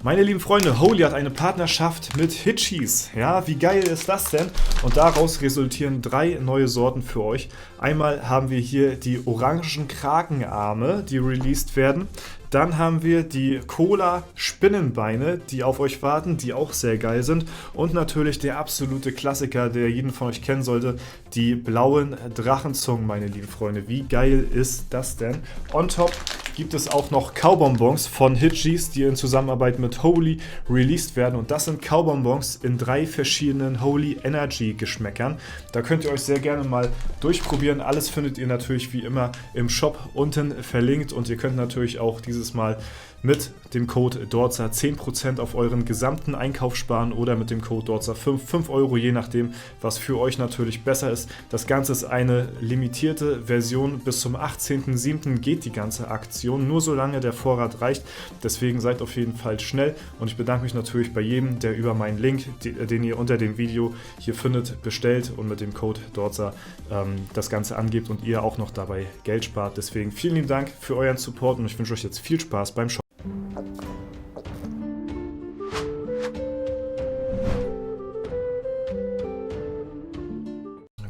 Meine lieben Freunde, Holy hat eine Partnerschaft mit Hitchis. Ja, wie geil ist das denn? Und daraus resultieren 3 neue Sorten für euch. Einmal haben wir hier die orangen Krakenarme, die released werden. Dann haben wir die Cola Spinnenbeine, die auf euch warten, die auch sehr geil sind. Und natürlich der absolute Klassiker, der jeden von euch kennen sollte, die blauen Drachenzungen, meine lieben Freunde. Wie geil ist das denn? On top gibt es auch noch Kaubonbons von Hitchis, die in Zusammenarbeit mit Holy released werden. Und das sind Kaubonbons in 3 verschiedenen Holy Energy Geschmäckern. Da könnt ihr euch sehr gerne mal durchprobieren. Alles findet ihr natürlich wie immer im Shop unten verlinkt. Und ihr könnt natürlich auch dieses Mal mit dem Code DORZA 10% auf euren gesamten Einkauf sparen oder mit dem Code DORZA 5 Euro, je nachdem, was für euch natürlich besser ist. Das Ganze ist eine limitierte Version. Bis zum 18.07. geht die ganze Aktion, nur solange der Vorrat reicht. Deswegen seid auf jeden Fall schnell und ich bedanke mich natürlich bei jedem, der über meinen Link, den ihr unter dem Video hier findet, bestellt und mit dem Code DORZA das Ganze angebt und ihr auch noch dabei Geld spart. Deswegen vielen lieben Dank für euren Support und ich wünsche euch jetzt viel Spaß beim Shoppen.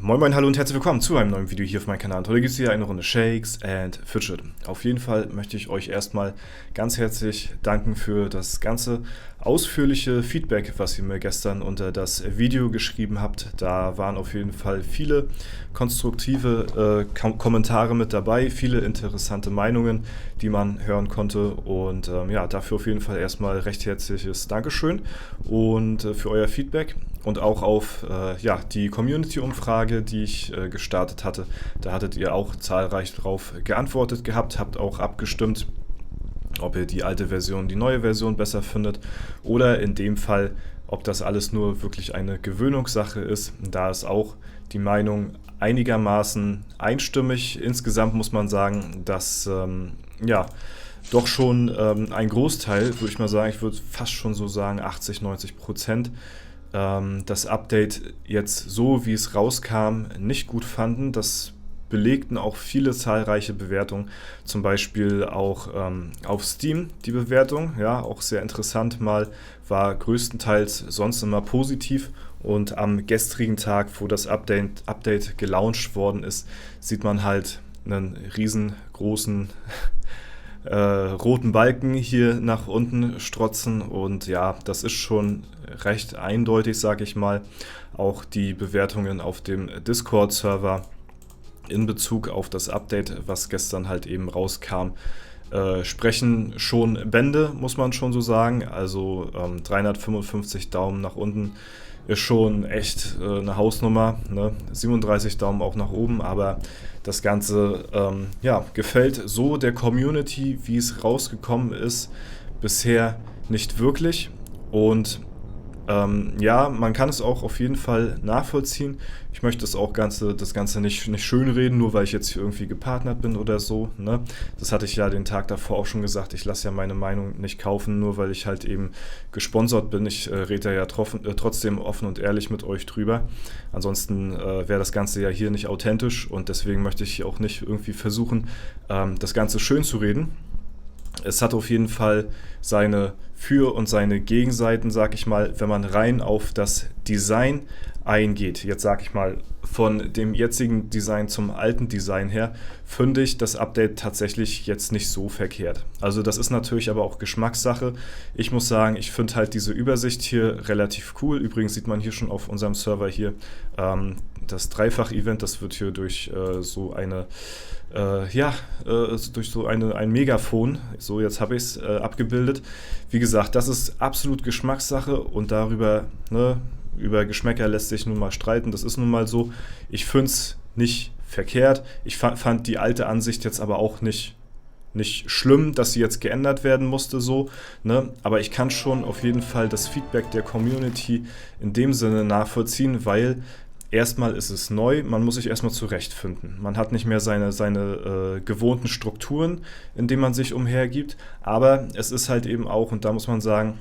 Moin Moin, hallo und herzlich willkommen zu einem neuen Video hier auf meinem Kanal. Heute gibt es hier eine Runde Shakes and Fidget. Auf jeden Fall möchte ich euch erstmal ganz herzlich danken für das ganze ausführliche Feedback, was ihr mir gestern unter das Video geschrieben habt. Da waren auf jeden Fall viele konstruktive Kommentare mit dabei, viele interessante Meinungen, die man hören konnte. Und ja, dafür auf jeden Fall erstmal recht herzliches Dankeschön und für euer Feedback. Und auch auf ja, die Community-Umfrage, die ich gestartet hatte. Da hattet ihr auch zahlreich drauf geantwortet gehabt, habt auch abgestimmt, ob ihr die alte Version, die neue Version besser findet oder in dem Fall, ob das alles nur wirklich eine Gewöhnungssache ist. Da ist auch die Meinung einigermaßen einstimmig. Insgesamt muss man sagen, dass ja, doch schon ein Großteil, würde ich mal sagen, ich würde fast schon so sagen 80-90%, das Update jetzt so, wie es rauskam, nicht gut fanden. Das belegten auch viele zahlreiche Bewertungen, zum Beispiel auch auf Steam die Bewertung, ja, auch sehr interessant mal, war größtenteils sonst immer positiv und am gestrigen Tag, wo das Update gelauncht worden ist, sieht man halt einen riesengroßen roten Balken hier nach unten strotzen und ja, das ist schon recht eindeutig, sage ich mal. Auch die Bewertungen auf dem Discord-Server in Bezug auf das Update, was gestern halt eben rauskam, sprechen schon Bände, muss man schon so sagen. Also 355 Daumen nach unten ist schon echt eine Hausnummer, ne? 37 Daumen auch nach oben, aber das Ganze ja, gefällt so der Community, wie es rausgekommen ist, bisher nicht wirklich. Und ja, man kann es auch auf jeden Fall nachvollziehen. Ich möchte das Ganze nicht schönreden, nur weil ich jetzt hier irgendwie gepartnert bin oder so, ne? Das hatte ich ja den Tag davor auch schon gesagt. Ich lasse ja meine Meinung nicht kaufen, nur weil ich halt eben gesponsert bin. Ich rede ja trotzdem offen und ehrlich mit euch drüber. Ansonsten wäre das Ganze ja hier nicht authentisch und deswegen möchte ich hier auch nicht irgendwie versuchen, das Ganze schön zu reden. Es hat auf jeden Fall seine Für- und seine Gegenseiten, sag ich mal, wenn man rein auf das Design eingeht. Jetzt sag ich mal, von dem jetzigen Design zum alten Design her, finde ich das Update tatsächlich jetzt nicht so verkehrt. Also das ist natürlich aber auch Geschmackssache. Ich muss sagen, ich finde halt diese Übersicht hier relativ cool. Übrigens sieht man hier schon auf unserem Server hier das Dreifach-Event, das wird hier durch so eine durch so ein Megafon, so jetzt habe ich es abgebildet. Wie gesagt, das ist absolut Geschmackssache und darüber, ne, über Geschmäcker lässt sich nun mal streiten, das ist nun mal so. Ich finde es nicht verkehrt, ich fand die alte Ansicht jetzt aber auch nicht schlimm, dass sie jetzt geändert werden musste, so, ne? Aber ich kann schon auf jeden Fall das Feedback der Community in dem Sinne nachvollziehen, weil erstmal ist es neu, man muss sich erstmal zurechtfinden. Man hat nicht mehr seine gewohnten Strukturen, in denen man sich umhergibt, aber es ist halt eben auch, und da muss man sagen,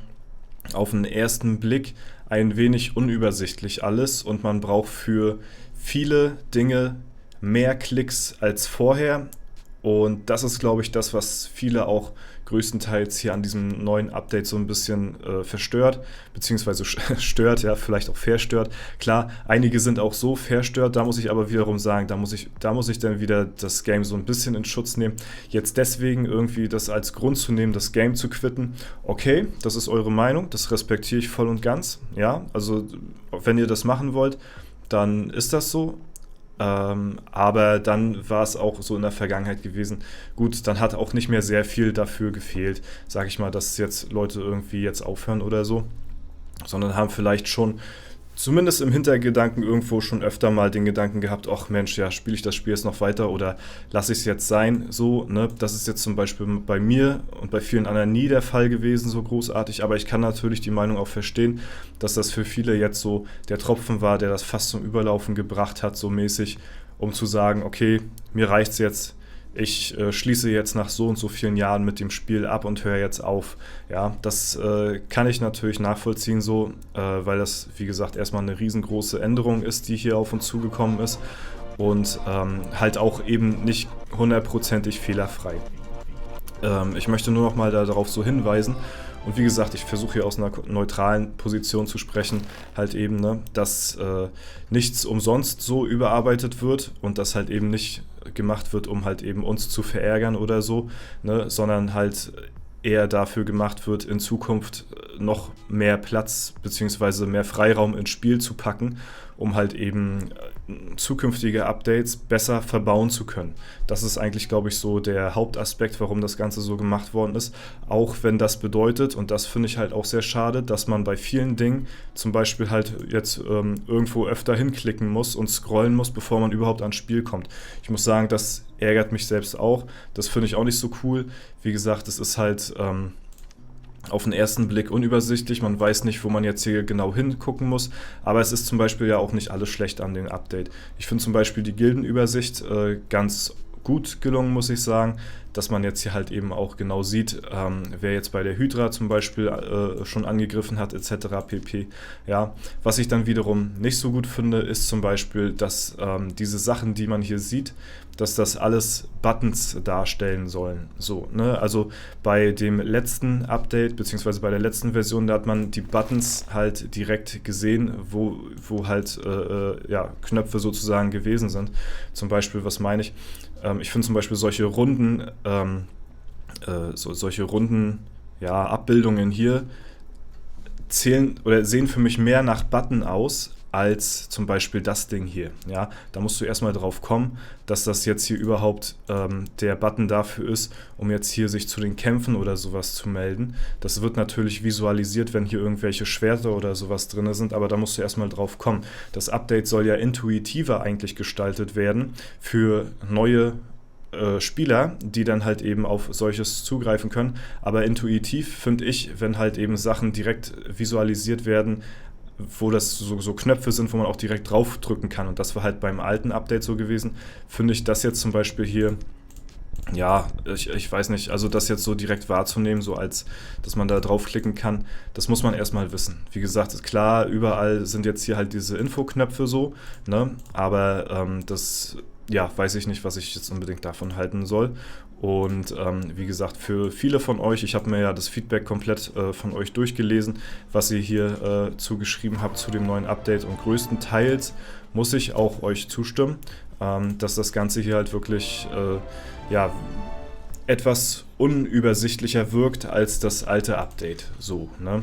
auf den ersten Blick ein wenig unübersichtlich alles und man braucht für viele Dinge mehr Klicks als vorher. Und das ist, glaube ich, das, was viele auch größtenteils hier an diesem neuen Update so ein bisschen verstört, beziehungsweise stört, ja, vielleicht auch verstört. Klar, einige sind auch so verstört, da muss ich aber wiederum sagen, da muss ich dann wieder das Game so ein bisschen in Schutz nehmen. Jetzt deswegen irgendwie das als Grund zu nehmen, das Game zu quitten, okay, das ist eure Meinung, das respektiere ich voll und ganz, ja, also wenn ihr das machen wollt, dann ist das so. Aber dann war es auch so in der Vergangenheit gewesen. Gut, dann hat auch nicht mehr sehr viel dafür gefehlt, sage ich mal, dass jetzt Leute irgendwie jetzt aufhören oder so, sondern haben vielleicht schon zumindest im Hintergedanken irgendwo schon öfter mal den Gedanken gehabt, ach Mensch, ja, spiele ich das Spiel jetzt noch weiter oder lasse ich es jetzt sein, so, ne? Das ist jetzt zum Beispiel bei mir und bei vielen anderen nie der Fall gewesen, so großartig, aber ich kann natürlich die Meinung auch verstehen, dass das für viele jetzt so der Tropfen war, der das fast zum Überlaufen gebracht hat, so mäßig, um zu sagen, okay, mir reicht's jetzt, ich schließe jetzt nach so und so vielen Jahren mit dem Spiel ab und höre jetzt auf. Ja, das kann ich natürlich nachvollziehen so, weil das, wie gesagt, erstmal eine riesengroße Änderung ist, die hier auf uns zugekommen ist und halt auch eben nicht hundertprozentig fehlerfrei. Ich möchte nur noch mal darauf so hinweisen, und wie gesagt, ich versuche hier aus einer neutralen Position zu sprechen, halt eben, ne, dass nichts umsonst so überarbeitet wird und das halt eben nicht gemacht wird, um halt eben uns zu verärgern oder so, ne, sondern halt eher dafür gemacht wird, in Zukunft noch mehr Platz bzw. mehr Freiraum ins Spiel zu packen, um halt eben zukünftige Updates besser verbauen zu können. Das ist eigentlich, glaube ich, so der Hauptaspekt, warum das Ganze so gemacht worden ist. Auch wenn das bedeutet, und das finde ich halt auch sehr schade, dass man bei vielen Dingen zum Beispiel halt jetzt irgendwo öfter hinklicken muss und scrollen muss, bevor man überhaupt ans Spiel kommt. Ich muss sagen, das ärgert mich selbst auch. Das finde ich auch nicht so cool. Wie gesagt, es ist halt auf den ersten Blick unübersichtlich. Man weiß nicht, wo man jetzt hier genau hingucken muss. Aber es ist zum Beispiel ja auch nicht alles schlecht an dem Update. Ich finde zum Beispiel die Gildenübersicht ganz gut gelungen, muss ich sagen, dass man jetzt hier halt eben auch genau sieht, wer jetzt bei der Hydra zum Beispiel schon angegriffen hat, etc. pp. Ja, was ich dann wiederum nicht so gut finde, ist zum Beispiel, dass diese Sachen, die man hier sieht, dass das alles Buttons darstellen sollen. So, ne? Also bei dem letzten Update, beziehungsweise bei der letzten Version, da hat man die Buttons halt direkt gesehen, wo halt ja, Knöpfe sozusagen gewesen sind. Zum Beispiel, was meine ich? Ich finde zum Beispiel solche runden, ja, Abbildungen hier zählen oder sehen für mich mehr nach Button aus, als zum Beispiel das Ding hier. Ja, da musst du erstmal drauf kommen, dass das jetzt hier überhaupt der Button dafür ist, um jetzt hier sich zu den Kämpfen oder sowas zu melden. Das wird natürlich visualisiert, wenn hier irgendwelche Schwerter oder sowas drin sind, aber da musst du erstmal drauf kommen. Das Update soll ja intuitiver eigentlich gestaltet werden für neue Spieler, die dann halt eben auf solches zugreifen können. Aber intuitiv finde ich, wenn halt eben Sachen direkt visualisiert werden, wo das so Knöpfe sind, wo man auch direkt draufdrücken kann. Und das war halt beim alten Update so gewesen. Finde ich das jetzt zum Beispiel hier, ja, ich weiß nicht, also das jetzt so direkt wahrzunehmen, so als, dass man da draufklicken kann, das muss man erstmal wissen. Wie gesagt, ist klar, überall sind jetzt hier halt diese Infoknöpfe so, ne, aber das, ja, weiß ich nicht, was ich jetzt unbedingt davon halten soll. Und wie gesagt, für viele von euch, ich habe mir ja das Feedback komplett von euch durchgelesen, was ihr hier zugeschrieben habt zu dem neuen Update, und größtenteils muss ich auch euch zustimmen, dass das Ganze hier halt wirklich ja, etwas unübersichtlicher wirkt als das alte Update. So, ne?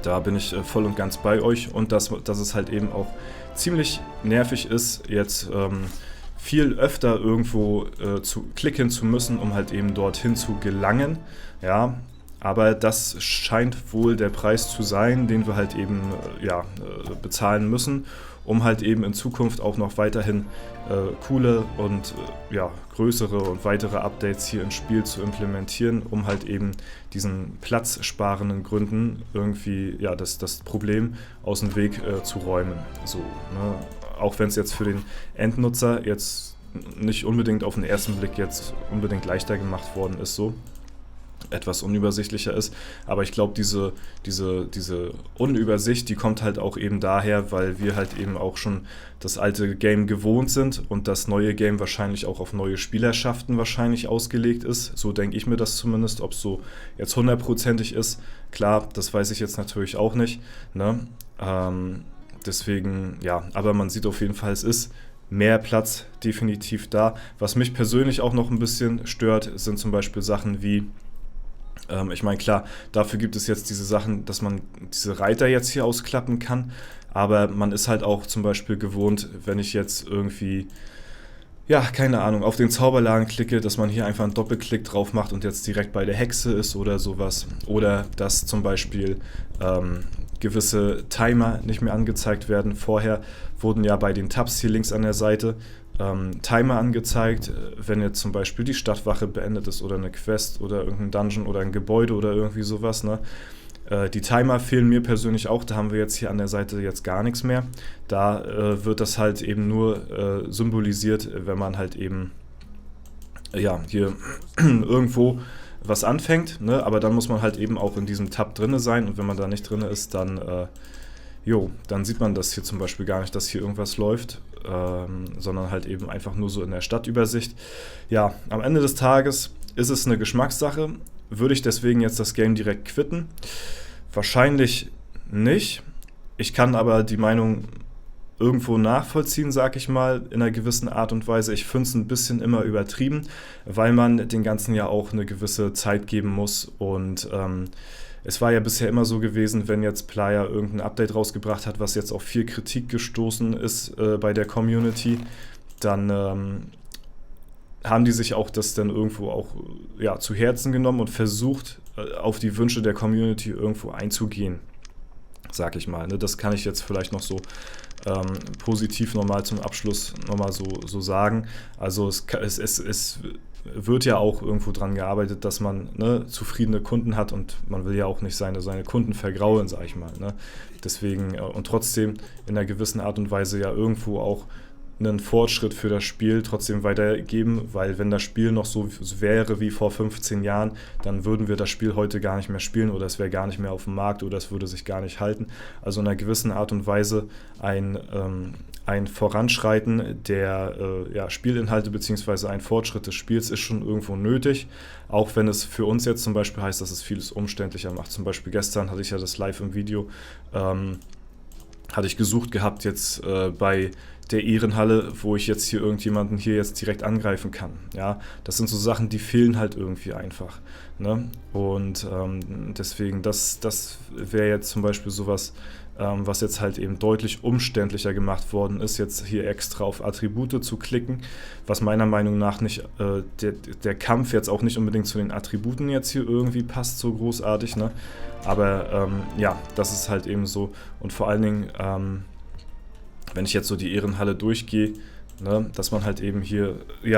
Da bin ich voll und ganz bei euch, und dass es halt eben auch ziemlich nervig ist, jetzt viel öfter irgendwo klicken zu müssen, um halt eben dorthin zu gelangen. Ja, aber das scheint wohl der Preis zu sein, den wir halt eben bezahlen müssen, um halt eben in Zukunft auch noch weiterhin coole und ja, größere und weitere Updates hier ins Spiel zu implementieren, um halt eben diesen platzsparenden Gründen irgendwie ja, das Problem aus dem Weg zu räumen. So, ne? Auch wenn es jetzt für den Endnutzer jetzt nicht unbedingt auf den ersten Blick jetzt unbedingt leichter gemacht worden ist, so. etwas unübersichtlicher ist. Aber ich glaube, diese Unübersicht, die kommt halt auch eben daher, weil wir halt eben auch schon das alte Game gewohnt sind und das neue Game wahrscheinlich auch auf neue Spielerschaften wahrscheinlich ausgelegt ist. So denke ich mir das zumindest. Ob es so jetzt hundertprozentig ist, klar, das weiß ich jetzt natürlich auch nicht. Ne? Deswegen, ja, aber man sieht auf jeden Fall, es ist mehr Platz definitiv da. Was mich persönlich auch noch ein bisschen stört, sind zum Beispiel Sachen wie, ich meine, klar, dafür gibt es jetzt diese Sachen, dass man diese Reiter jetzt hier ausklappen kann, aber man ist halt auch zum Beispiel gewohnt, wenn ich jetzt irgendwie, ja, keine Ahnung, auf den Zauberladen klicke, dass man hier einfach einen Doppelklick drauf macht und jetzt direkt bei der Hexe ist oder sowas. Oder dass zum Beispiel gewisse Timer nicht mehr angezeigt werden. Vorher wurden ja bei den Tabs hier links an der Seite Timer angezeigt, wenn jetzt zum Beispiel die Stadtwache beendet ist oder eine Quest oder irgendein Dungeon oder ein Gebäude oder irgendwie sowas, ne? Die Timer fehlen mir persönlich auch, da haben wir jetzt hier an der Seite jetzt gar nichts mehr. Da wird das halt eben nur symbolisiert, wenn man halt eben ja, hier irgendwo was anfängt, ne? Aber dann muss man halt eben auch in diesem Tab drinne sein und wenn man da nicht drinne ist, dann dann sieht man das hier zum Beispiel gar nicht, dass hier irgendwas läuft, sondern halt eben einfach nur so in der Stadtübersicht. Ja, am Ende des Tages ist es eine Geschmackssache. Würde ich deswegen jetzt das Game direkt quitten? Wahrscheinlich nicht. Ich kann aber die Meinung irgendwo nachvollziehen, sag ich mal, in einer gewissen Art und Weise. Ich finde es ein bisschen immer übertrieben, weil man den Ganzen ja auch eine gewisse Zeit geben muss und es war ja bisher immer so gewesen, wenn jetzt Playa irgendein Update rausgebracht hat, was jetzt auf viel Kritik gestoßen ist bei der Community, dann haben die sich auch das dann irgendwo auch zu Herzen genommen und versucht, auf die Wünsche der Community irgendwo einzugehen, sag ich mal. Ne? Das kann ich jetzt vielleicht noch so positiv nochmal zum Abschluss nochmal so sagen. Also es wird ja auch irgendwo dran gearbeitet, dass man zufriedene Kunden hat und man will ja auch nicht seine Kunden vergraulen, sag ich mal. Ne? Deswegen und trotzdem in einer gewissen Art und Weise ja irgendwo auch einen Fortschritt für das Spiel trotzdem weitergeben, weil wenn das Spiel noch so wäre wie vor 15 Jahren, dann würden wir das Spiel heute gar nicht mehr spielen oder es wäre gar nicht mehr auf dem Markt oder es würde sich gar nicht halten. Also in einer gewissen Art und Weise ein Voranschreiten der Spielinhalte bzw. ein Fortschritt des Spiels ist schon irgendwo nötig, auch wenn es für uns jetzt zum Beispiel heißt, dass es vieles umständlicher macht. Zum Beispiel gestern hatte ich ja das live im Video, hatte ich gesucht gehabt jetzt bei der Ehrenhalle, wo ich jetzt hier irgendjemanden hier jetzt direkt angreifen kann. Ja, das sind so Sachen, die fehlen halt irgendwie einfach. Ne? Und deswegen, das wäre jetzt zum Beispiel sowas, was jetzt halt eben deutlich umständlicher gemacht worden ist, jetzt hier extra auf Attribute zu klicken, was meiner Meinung nach nicht, der Kampf jetzt auch nicht unbedingt zu den Attributen jetzt hier irgendwie passt, so großartig, ne? Aber das ist halt eben so und vor allen Dingen, wenn ich jetzt so die Ehrenhalle durchgehe, ne, dass man halt eben hier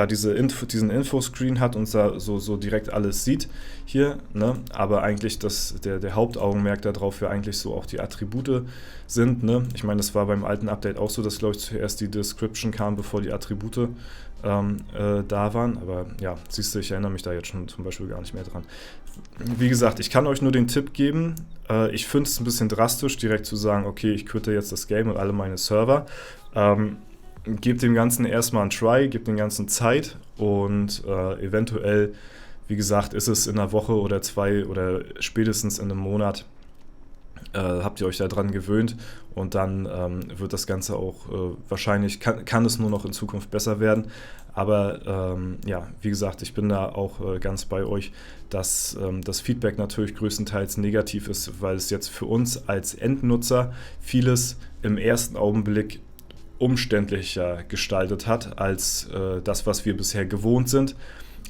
diesen Infoscreen hat und da so direkt alles sieht hier, ne, aber eigentlich der Hauptaugenmerk darauf ja eigentlich so auch die Attribute sind, ne. Ich meine, das war beim alten Update auch so, dass glaube ich zuerst die Description kam, bevor die Attribute da waren, aber ja, siehst du, ich erinnere mich da jetzt schon zum Beispiel gar nicht mehr dran. Wie gesagt, ich kann euch nur den Tipp geben, ich finde es ein bisschen drastisch, direkt zu sagen, okay, ich quitte jetzt das Game und alle meine Server. Gebt dem Ganzen erstmal einen Try, gebt dem Ganzen Zeit und eventuell, wie gesagt, ist es in einer Woche oder 2 oder spätestens in einem Monat, habt ihr euch daran gewöhnt und dann wird das Ganze auch wahrscheinlich, kann es nur noch in Zukunft besser werden. Aber wie gesagt, ich bin da auch ganz bei euch, dass das Feedback natürlich größtenteils negativ ist, weil es jetzt für uns als Endnutzer vieles im ersten Augenblick umständlicher gestaltet hat als das, was wir bisher gewohnt sind.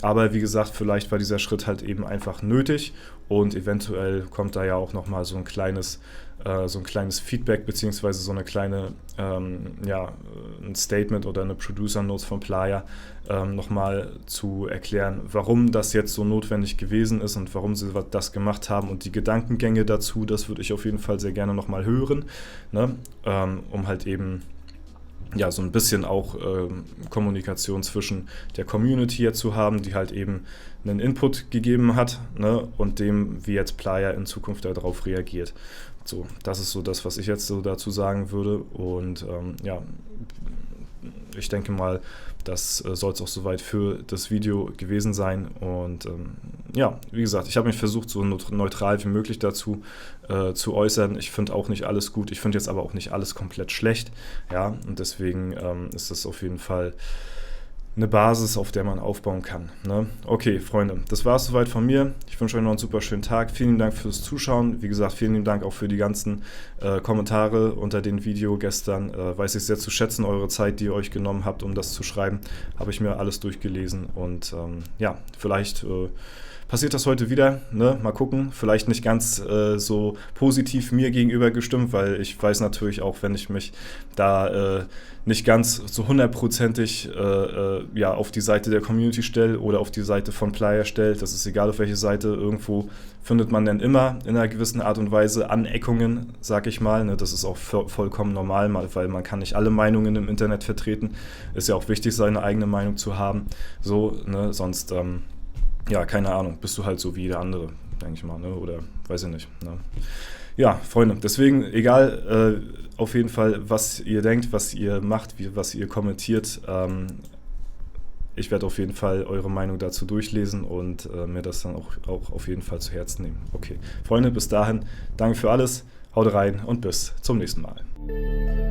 Aber wie gesagt, vielleicht war dieser Schritt halt eben einfach nötig und eventuell kommt da ja auch nochmal so ein kleines Feedback beziehungsweise so eine kleine, ein Statement oder eine Producer-Note von Playa nochmal zu erklären, warum das jetzt so notwendig gewesen ist und warum sie das gemacht haben und die Gedankengänge dazu, das würde ich auf jeden Fall sehr gerne nochmal hören, ne? Um halt eben ja, so ein bisschen auch Kommunikation zwischen der Community hier zu haben, die halt eben einen Input gegeben hat, ne, und dem, wie jetzt Playa in Zukunft darauf reagiert. So, das ist so das, was ich jetzt so dazu sagen würde. Und ja, ich denke mal, das soll es auch soweit für das Video gewesen sein. Und ja, wie gesagt, ich habe mich versucht, so neutral wie möglich dazu zu äußern. Ich finde auch nicht alles gut. Ich finde jetzt aber auch nicht alles komplett schlecht. Ja, und deswegen ist das auf jeden Fall eine Basis, auf der man aufbauen kann. Ne? Okay, Freunde, das war es soweit von mir. Ich wünsche euch noch einen super schönen Tag. Vielen Dank fürs Zuschauen. Wie gesagt, vielen lieben Dank auch für die ganzen Kommentare unter dem Video gestern. Weiß ich sehr zu schätzen, eure Zeit, die ihr euch genommen habt, um das zu schreiben. Habe ich mir alles durchgelesen und ja, vielleicht passiert das heute wieder, ne? Mal gucken. Vielleicht nicht ganz so positiv mir gegenüber gestimmt, weil ich weiß natürlich auch, wenn ich mich da nicht ganz so hundertprozentig ja, auf die Seite der Community stelle oder auf die Seite von Playa stelle, das ist egal auf welche Seite, irgendwo findet man dann immer in einer gewissen Art und Weise Aneckungen, sag ich mal. Ne? Das ist auch vollkommen normal, weil man kann nicht alle Meinungen im Internet vertreten. Ist ja auch wichtig, seine eigene Meinung zu haben. So, ne? Sonst ja, keine Ahnung, bist du halt so wie jeder andere, denke ich mal, ne? Oder weiß ich nicht. Ne? Ja, Freunde, deswegen, egal, auf jeden Fall, was ihr denkt, was ihr macht, was ihr kommentiert, ich werde auf jeden Fall eure Meinung dazu durchlesen und mir das dann auch auf jeden Fall zu Herzen nehmen. Okay, Freunde, bis dahin, danke für alles, haut rein und bis zum nächsten Mal.